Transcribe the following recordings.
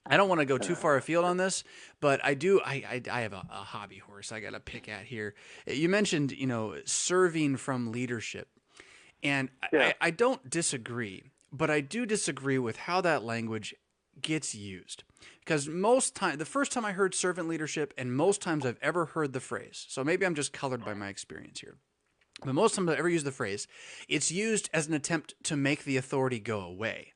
I don't want to go too far afield on this, but I do. I have a hobby horse I got to pick at here. You mentioned, serving from leadership, and Yeah. I don't disagree, but I do disagree with how that language gets used. Because the first time I heard servant leadership, and most times I've ever heard the phrase, so maybe I'm just colored by my experience here. But most times I've ever used the phrase, it's used as an attempt to make the authority go away.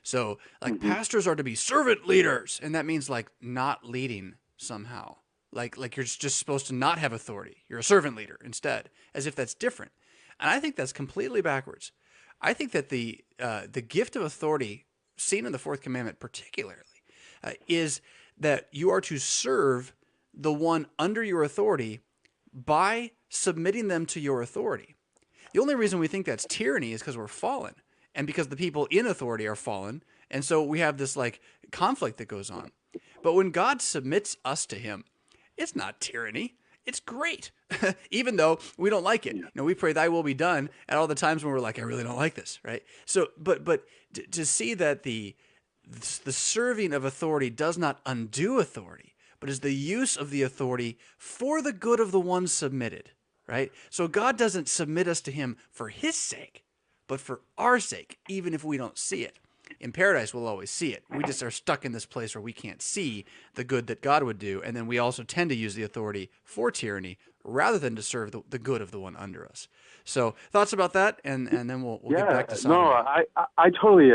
So, like, Hmm. pastors are to be servant leaders, and that means like not leading somehow. Like you're just supposed to not have authority. You're a servant leader instead, as if that's different. And I think that's completely backwards. I think that the gift of authority, seen in the fourth commandment particularly, is that you are to serve the one under your authority by submitting them to your authority. The only reason we think that's tyranny is because we're fallen and because the people in authority are fallen. And so we have this like conflict that goes on. But when God submits us to him, it's not tyranny. It's great, even though we don't like it. Yeah. We pray Thy will be done at all the times when we're like, I really don't like this, right? So, but to see that the serving of authority does not undo authority, but is the use of the authority for the good of the one submitted, right? So God doesn't submit us to him for his sake, but for our sake, even if we don't see it. In paradise, we'll always see it. We just are stuck in this place where we can't see the good that God would do. And then we also tend to use the authority for tyranny rather than to serve the good of the one under us. So, thoughts about that? And then we'll get Yeah. back to No, sodomy. I totally